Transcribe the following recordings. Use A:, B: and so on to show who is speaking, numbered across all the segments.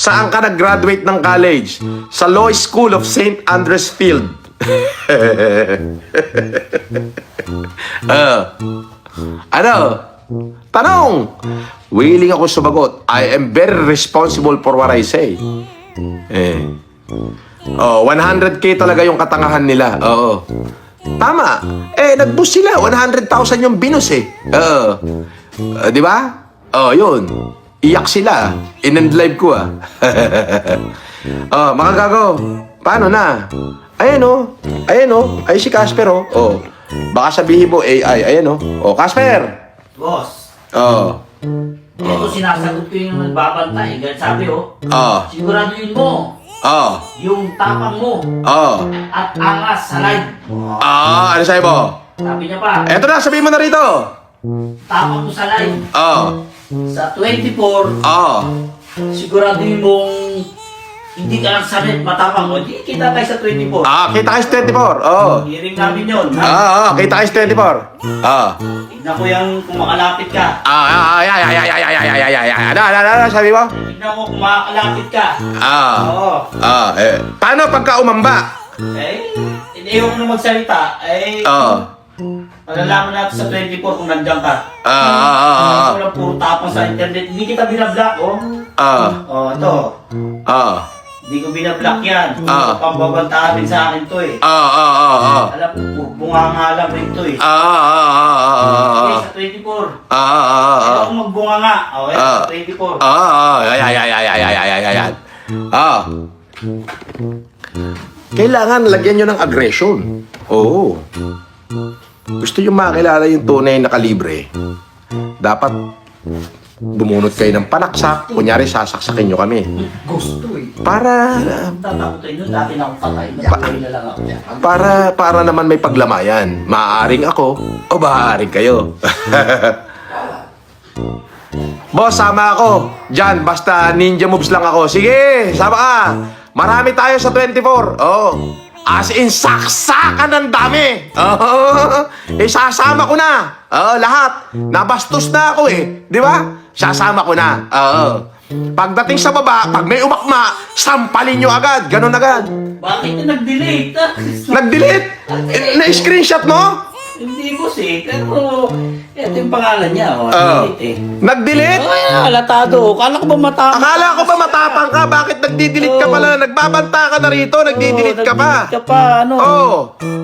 A: Saan ka nag-graduate ng college? Sa Law School of St. Andrews Field. Ano? Tanong! Willing ako sumagot. I am very responsible for what I say. 100K talaga yung katangahan nila. Oo. Tama. Nag-boost sila. 100,000 yung binus di ba? Yun. Iyak sila. In-end live ko mga gago. Paano na? Ayan Ay, si Casper Baka sabihin mo AI. Ayan Casper.
B: Boss. Ito sinasagot ko yung nagbabantay. Sabi siguraduhin mo. Yung tapang mo. At angas sa live.
A: Ano sabi mo?
B: Sabi niya pa.
A: Eto na, sabihin mo na rito.
B: Tapang mo sa live. Sa 24. Siguraduhin mong hindi ka lang sanit matapang mo. Hindi kita tayo sa 24.
A: Kita kayo sa 24.
B: Hearing namin yun.
A: Kita kayo sa 24.
B: Tignan ko yung kung makalapit ka.
A: Ano, sabi mo?
B: Tignan ko kung makalapit ka.
A: Paano pagka umamba?
B: Hindi ko na magsalita. Malalaman natin sa 24 kung nandiyan ka. Ito lang puro tapang sa internet. Hindi kita binablock, ito. Hindi ko binablock yan. Pambabantaan din sa akin to Alam ko, bunganga lang rin to Okay, sa 24. Ito kung magbunganga. Okay, sa 24.
A: Kailangan lagyan nyo ng aggression. Gusto nyo makilala yung tunay na kalibre, dapat bumunot kayo ng panaksak. Kunyari, sasaksakin nyo kami.
B: Gusto
A: Para
B: tatakutin nyo, dati na akong patay. Na lang ako yan.
A: para naman may paglamayan. Maaaring ako o maaaring kayo. Boss, sama ako. Diyan, basta ninja moves lang ako. Sige, sama ka. Marami tayo sa 24. As in, saksakan ng dami. Sasama ko na. Lahat. Nabastos na ako Di ba? Sasama ko na. Pagdating sa baba, pag may umakma, sampalin nyo agad. Ganon agad.
B: Bakit na nag-delete?
A: Nag-delete? Na-screenshot mo?
B: Hindi boss pero ito yung pangalan niya. Delete
A: Nag-delete?
B: Halatado. Kala ko ba matapang?
A: Akala ko ba matapang ka? Bakit nagdi-delete ka pala? Nagbabanta ka na rito, nagdi-delete ka pa.
B: Nag-delete ka pa,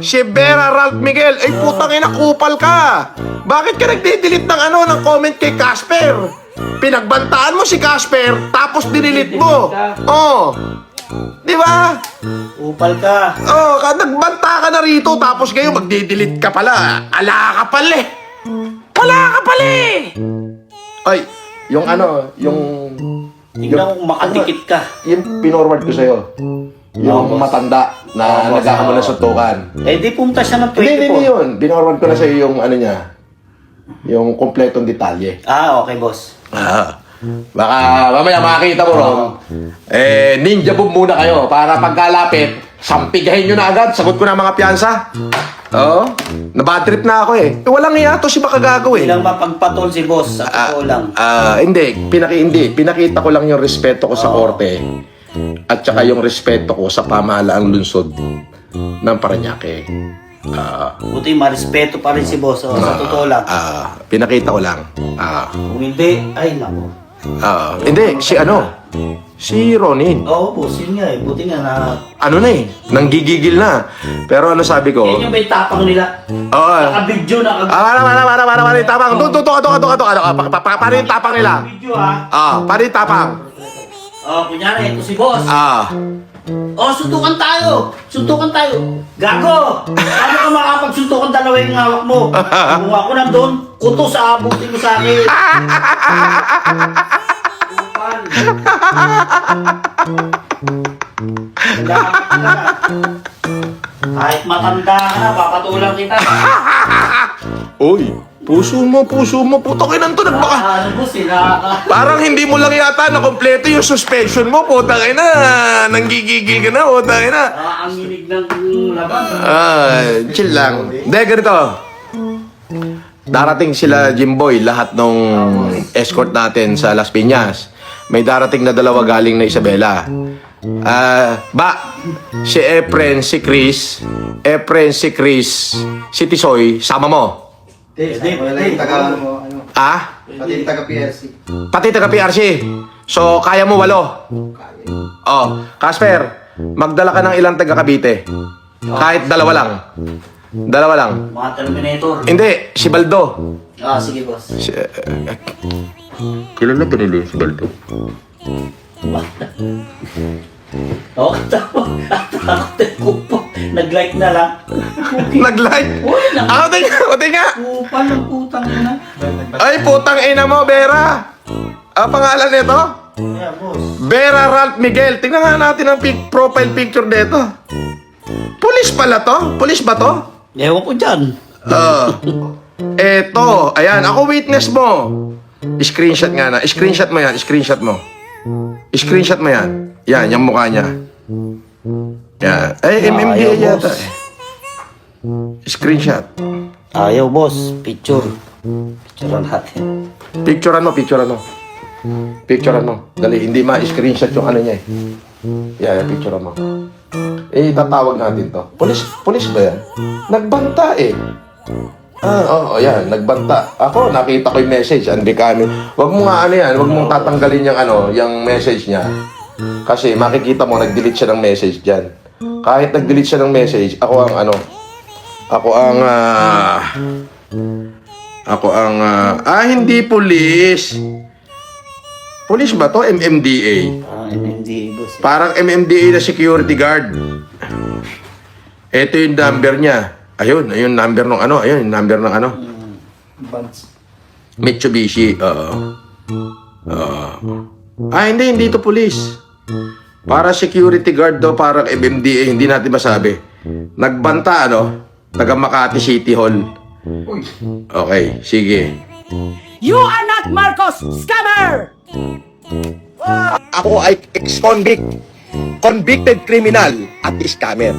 A: Si Vera Ralph Miguel, ay putang ina, kupal ka. Bakit ka nagdi-delete ng comment kay Casper? Pinagbantaan mo si Casper, tapos dinilit mo. Di ba?
B: Upal ka.
A: Nagbanta ka na rito, tapos ngayon magdi-delete ka pala. Ala ka pala Ay, yung
B: Tingnan ko kung makadikit ka.
A: yung pinorward ko sa'yo. Yung matanda na naghahamon ng suntukan.
B: Di pumunta siya ng 24.
A: Hindi yun. Binorward ko na sa'yo yung niya. Yung kompletong detalye.
B: Okay boss.
A: Baka mamaya makakita mo ron. Ninja boom muna kayo para pagkalapit, sampigahin nyo na agad. Sagot ko na mga piyansa. Nabad trip na ako walang iya to si Bakagago
B: Hindi lang mapagpatol si boss. Sa totoo lang.
A: Hindi. Pinakita ko lang yung respeto ko sa korte. At saka yung respeto ko sa pamahalaang lungsod ng Parañaque.
B: Buti marespeto pa rin si boss. Sa totoo lang.
A: Pinakita ko lang.
B: Kung hindi, ay nako.
A: Hindi, si Ronin.
B: Boss, yun nga Buti nga na...
A: Nanggigigil na. Pero ano sabi ko?
B: Yan yung may tapang nila. Naka-video na.
A: Para yung tapang. Para yung tapang nila.
B: Video
A: Para yung tapang.
B: Kunyari, ito si boss. Suntukan tayo! Gago! Paano ka makapagsuntukan dalawa yung hawak mo? Kung ako nandun, kutos abutin mo sa akin. Kahit matanda ka na, papatulang kita.
A: Uy, puso mo, putang ina to, nagbaka. Parang hindi mo lang yata na kompleto yung suspension mo, putang ina. Nanggigigil ka na, putang ina.
B: Ang hinig ng laban.
A: Chill lang. Hindi, ganito. Darating sila Jimboy, lahat nung escort natin sa Las Piñas. may darating na dalawa galing na Isabela. Si Efren, si Chris, si Tisoy, sama mo.
C: Wala yung taga mo, ano, pati yung taga PRC.
A: Pati taga PRC. So, kaya mo 8. Oh, Casper, magdala ka ng ilang taga Cavite. Kahit dalawa lang.
B: Mga Terminator.
A: Hindi, si Baldo.
B: Sige boss.
A: Kilala ba nila si Baldo?
B: Takot ko po. Nag-like na lang.
A: Nag-like? Tingnan nga.
B: Kupal ng putang ina.
A: Ay, putang ina mo, Vera. Ang pangalan nito?
B: Yeah, boss.
A: Vera Ralph Miguel. Tingnan nga natin ang profile picture nito. Pulis pala to? Pulis ba to?
B: Ewan ko dyan.
A: Eto. Ayan, ako witness mo. Screenshot nga na. Screenshot mo yan. Screenshot mo yan. Yan, yung mukha niya. Yan. Ay, MMDA
B: Ayaw,
A: yata.
B: boss.
A: Screenshot.
B: Ayaw boss. Picture natin.
A: Picturean mo. Dali, hindi ma-screenshot yung ano niya eh. Yan, picturean mo. Tatawag natin to. Pulis ba yan? Nagbanta eh. Yan, nagbanta. Ako, nakita ko yung message. Wag mo nga wag mong tatanggalin yung message niya. Kasi makikita mo, nag-delete siya ng message dyan. Kahit nag-delete siya ng message, ako ang hindi pulis. Pulis ba to? MMDA.
B: MMDA boss.
A: Parang MMDA na security guard. Ito yung number niya. Ayun, number ng Ayun, yung number ng
B: Bands.
A: Mitsubishi. Hindi ito pulis. Para security guard daw, parang MMDA, hindi natin masabi. Nagbanta, taga Makati City Hall. Okay, sige.
D: You are not Marcos Scammer!
A: Ako ay ex-convict, convicted criminal at scammer.